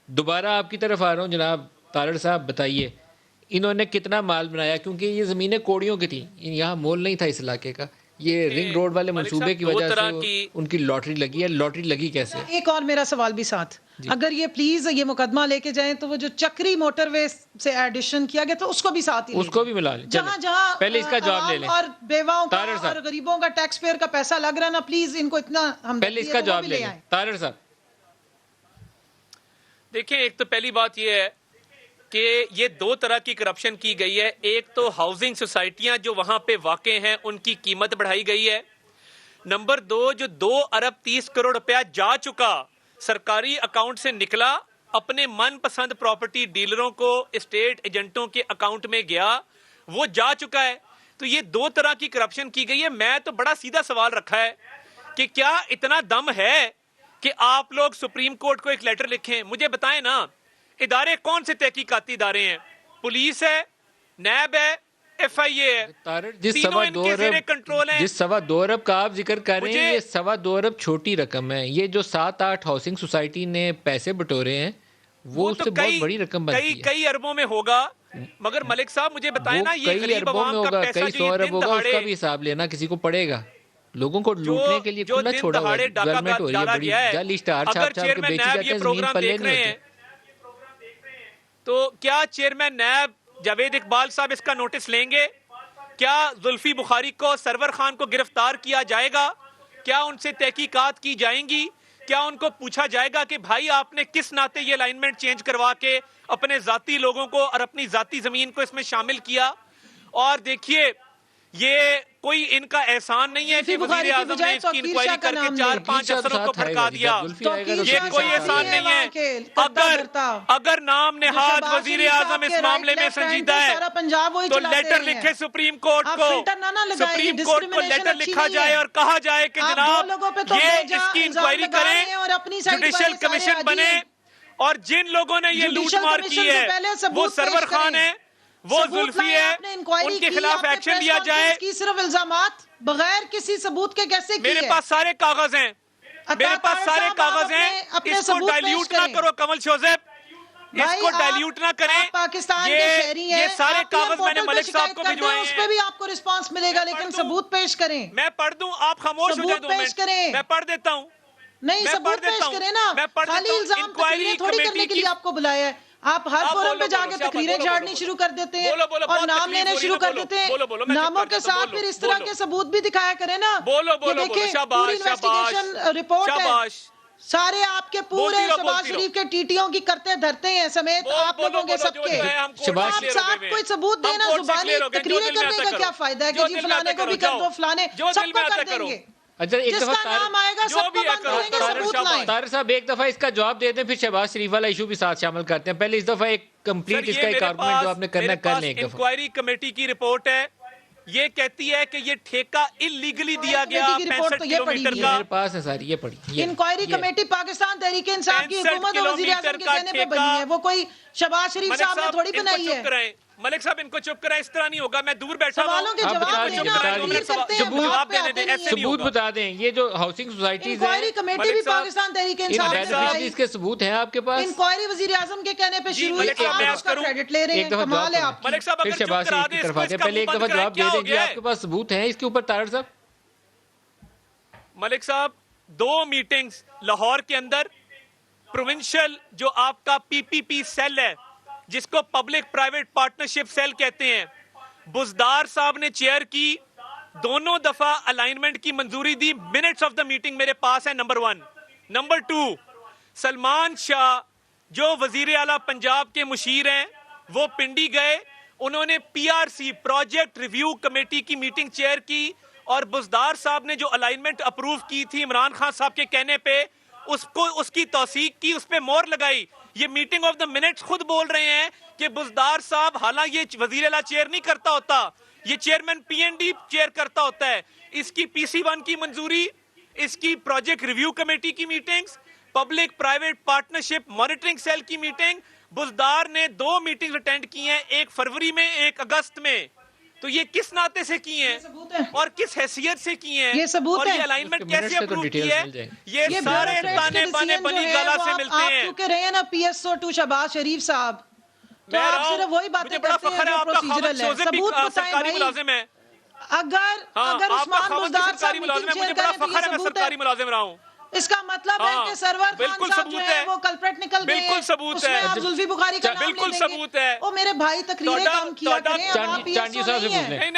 دوبارہ آپ کی طرف آ رہا ہوں جناب تارڑ صاحب، بتائیے انہوں نے کتنا مال بنایا؟ کیونکہ یہ زمینیں کوڑیوں کی تھیں، یہاں مول نہیں تھا اس علاقے کا. یہ رنگ روڈ والے ملک منصوبے صاحب کی دو وجہ سے طرح کی ان کی لاٹری لگی ہے. لاٹری لگی کیسے؟ ایک اور میرا سوال بھی ساتھ، اگر یہ پلیز یہ مقدمہ لے کے جائیں تو وہ جو چکری موٹر وے سے ایڈیشن کیا گیا تو اس کو بھی ساتھ ہی لے اس کو بھی ملا لیں. جہاں جہاں پہلے اس کا جواب لے لیں اور بیواؤں کا طاہر صاحب. اور غریبوں کا ٹیکس پیئر کا پیسہ لگ رہا ہے نا، پلیز ان کو اتنا ہم پہلے اس کا جواب لے لیں طاہر صاحب. دیکھیں، ایک تو پہلی بات یہ ہے کہ یہ دو طرح کی کرپشن کی گئی ہے. ایک تو ہاؤسنگ سوسائٹیاں جو وہاں پہ واقع ہیں ان کی قیمت بڑھائی گئی ہے. نمبر دو، جو 2 ارب 30 کروڑ روپیہ جا چکا سرکاری اکاؤنٹ سے نکلا اپنے من پسند پراپرٹی ڈیلروں کو اسٹیٹ ایجنٹوں کے اکاؤنٹ میں گیا، وہ جا چکا ہے. تو یہ دو طرح کی کرپشن کی گئی ہے. میں تو بڑا سیدھا سوال رکھا ہے کہ کیا اتنا دم ہے کہ آپ لوگ سپریم کورٹ کو ایک لیٹر لکھیں؟ مجھے بتائیں نا، ادارے کون سے تحقیقاتی ادارے ہیں؟ پولیس ہے، نیب ہے، ایف آئی اے ہے، تینوں ان کے زیر کنٹرول ہیں. جس 2.25 ارب کا آپ ذکر کر رہے ہیں، یہ 2.25 ارب چھوٹی رقم ہے. یہ جو 7-8 ہاؤسنگ سوسائٹی نے پیسے بٹورے ہیں وہ اس تو سے بہت بڑی رقم بنتی ہے. کئی اربوں میں ہوگا. مگر ملک صاحب مجھے بتائیں نا، یہ کئی غریب اربوں میں عوام کا ہوگا، پیسہ کئی جو 100 یہ ارب دن ہوگا، اس کا دہاڑے بھی حساب لینا کسی کو پڑے گا. لوگوں کو لوٹنے کے لیے جو کھلا دن چھوڑا ہوا ہے. دہاڑے ڈاکہ ڈیولپمنٹ ہو رہی ہے ڈالا بڑی. گیا ہے. جعلی اسٹار اگر چھاپ چھاپ کے چیئرمین بیچی نیب جاتے یہ ہیں، زمین پروگرام پلے دیکھ نہیں رہے ہوتے. ہیں تو کیا چیئرمین نیب جاوید اقبال صاحب اس کا نوٹس لیں گے؟ کیا زلفی بخاری کو، سرور خان کو گرفتار کیا جائے گا؟ کیا ان سے تحقیقات کی جائیں گی؟ کیا ان کو پوچھا جائے گا کہ بھائی آپ نے کس ناطے یہ الائنمنٹ چینج کروا کے اپنے ذاتی لوگوں کو اور اپنی ذاتی زمین کو اس میں شامل کیا؟ اور دیکھیے، یہ کوئی ان کا احسان نہیں ہے کہ وزیر اعظم نے اس کی انکوائری کر کے 4-5 افسروں کو بھڑکا دیا. یہ کوئی احسان نہیں ہے. اگر نام نہاد وزیر اعظم اس معاملے میں سنجیدہ ہے تو لیٹر لکھے سپریم کورٹ کو. سپریم کورٹ کو لیٹر لکھا جائے اور کہا جائے کہ جناب یہ اس کی انکوائری کریں، جوڈیشل کمیشن بنے، اور جن لوگوں نے یہ لوٹ مار کی ہے وہ سرور خان ہے، وہ زلفی ہے، ان کے خلاف ایکشن لیا جائے. صرف الزامات بغیر کسی ثبوت کے کیسے میرے پاس سارے کاغذ ہیں، میرے پاس سارے کاغذ ہیں. اس کو ڈائلیوٹ نہ کرو کمل شوزیب، اس کو ڈائلیوٹ نہ کریں. پاکستان کے شہری ہیں، یہ سارے کاغذ میں نے ملک صاحب کو بھجوائے اس پہ بھی آپ کو رسپانس ملے گا، لیکن ثبوت پیش کریں. میں پڑھ دوں، آپ خاموش ہو جائیں 2 منٹ. میں پڑھ دیتا ہوں. نہیں، ثبوت پیش کریں نا. خالی الزام تقریریں تھوڑی کرنے کے لیے آپ کو بلایا ہے. آپ ہر فورم پہ جا کے تقریریں جھاڑنی شروع کر دیتے ہیں اور نام لینے شروع کر دیتے ہیں. ناموں کے ساتھ پھر اس طرح کے ثبوت بھی دکھایا کریں نا. یہ دیکھیں، پوری انویسٹیگیشن رپورٹ ہے، سارے آپ کے پورے شہباز شریف کے ٹیٹیوں کی کرتے دھرتے ہیں سمیت آپ لوگوں کے سب کے. آپ ساتھ کوئی ثبوت دینا، زبانی تقریریں کرنے کا کیا فائدہ ہے کہ جی فلانے کو بھی کر دو، فلانے سب کو کر دیں گے. اچھا، ایک جس کا نام آئے گا سب کو بند کریں گے، ثبوت لائیں. طاہر صاحب ایک دفعہ اس کا جواب دے دیں، پھر شہباز شریف والا ایشو بھی ساتھ شامل کرتے ہیں. پہلے اس دفعہ ایک کمپلیٹ اس کا ایک آرگومنٹ جو آپ نے کرنا کر لیں. ایک دفعہ انکوائری کمیٹی کی رپورٹ ہے، یہ کہتی ہے کہ یہ ٹھیکہ اللیگلی دیا گیا 65 کلومیٹر کا. میرے پاس ہے ساری، یہ پڑھی. انکوائری کمیٹی پاکستان تحریک انصاف کی حکومت اور وزیر اعظم کے کہنے پہ بنی ہے، وہ کوئی شہباز شریف صاحب نے تھوڑی بنائی ہے. ملک صاحب ان کو چپ کرائیں، اس طرح نہیں ہوگا. میں دور بیٹھا ہوں، سوالوں کے جواب دینا، ثبوت بتا دیں. یہ جو ہاؤسنگ سوسائٹیز ہیں، انکوائری کمیٹی بھی پاکستان تحریک انصاف نے بنائی. اس کے ثبوت ہیں آپ کے پاس؟ انکوائری وزیر اعظم کے کہنے پہ شروع ہوئی، آپ اس کا کریڈٹ لے رہے ہیں. کمال ہے آپ کی. ملک صاحب پھر اگر چپ شہباز کرا شریف دیں کی اس طرف کو، آتے اس ہیں. کا پہلے ایک منہ دفعہ بند کرائیں، جواب دے کیا دیں ہو جی، گیا آپ ہے؟ کے پاس ثبوت ہیں اس کے اوپر طاہر صاحب؟ ملک صاحب 2 میٹنگز لاہور کے اندر پروونشل جو آپ کا پی پی پی سیل ہے، جس کو پبلک پرائیویٹ پارٹنرشپ سیل کہتے ہیں، بزدار صاحب نے چیئر کی. دونوں دفعہ الائنمنٹ کی منظوری دی. منٹس آف دا میٹنگ میرے پاس ہے. نمبر 1. نمبر 2، سلمان شاہ جو وزیر اعلیٰ پنجاب کے مشیر ہیں، وہ پنڈی گئے. انہوں نے P R C project review committee کی میٹنگ چیئر کی، اور بزدار صاحب نے جو الائنمنٹ اپروو کی تھی عمران خان صاحب کے کہنے پہ، اس کی توثیق کی، اس پہ مہر لگائی. یہ میٹنگ آف دا منٹس خود بول رہے ہیں کہ بزدار صاحب حالانکہ یہ وزیر اعلیٰ چیئر نہیں کرتا ہوتا، یہ chairman P N D chair کرتا ہوتا ہے. اس کی پی سی 1 کی منظوری، اس کی پروجیکٹ ریویو کمیٹی کی meetings, public private partnership monitoring cell کی میٹنگ، بزدار نے 2 میٹنگز اٹینڈ کی ہیں، 1 فروری میں، 1 اگست میں. تو یہ کس ناطے سے کی ہیں اور کس حیثیت سے کی ہیں یہ ثبوت اور ہے یہ الائنمنٹ کیسے تو اپروو کی ڈیٹیلز ہے مل جائیں یہ سارے تانے بانے بنی گالا سے ملتے ہیں آپ چکے رہے ہیں نا پی ایس او 2 شہباز شریف صاحب تو آپ صرف وہی باتیں کرتے ہیں جو پروسیجرل ہے ثبوت بتائیں سرکاری بھائی ملازم ہے اگر عثمان بزدار صاحب میٹنگ مجھے شیئر بڑا کریں تو فخر یہ ہے میں ثبوت سرکاری ہے ملازم رہا ہوں اس کا مطلب ہے کہ سرور خان صاحب جو ہے وہ کلپریٹ نکل گئے ہیں بالکل ثبوت اس میں ہے آپ زلفی بخاری کا نام لے بالکل لیں گے ثبوت ہے او میرے بھائی تقریریں کم کیا کریں اب آپ پی ایس او نہیں ہیں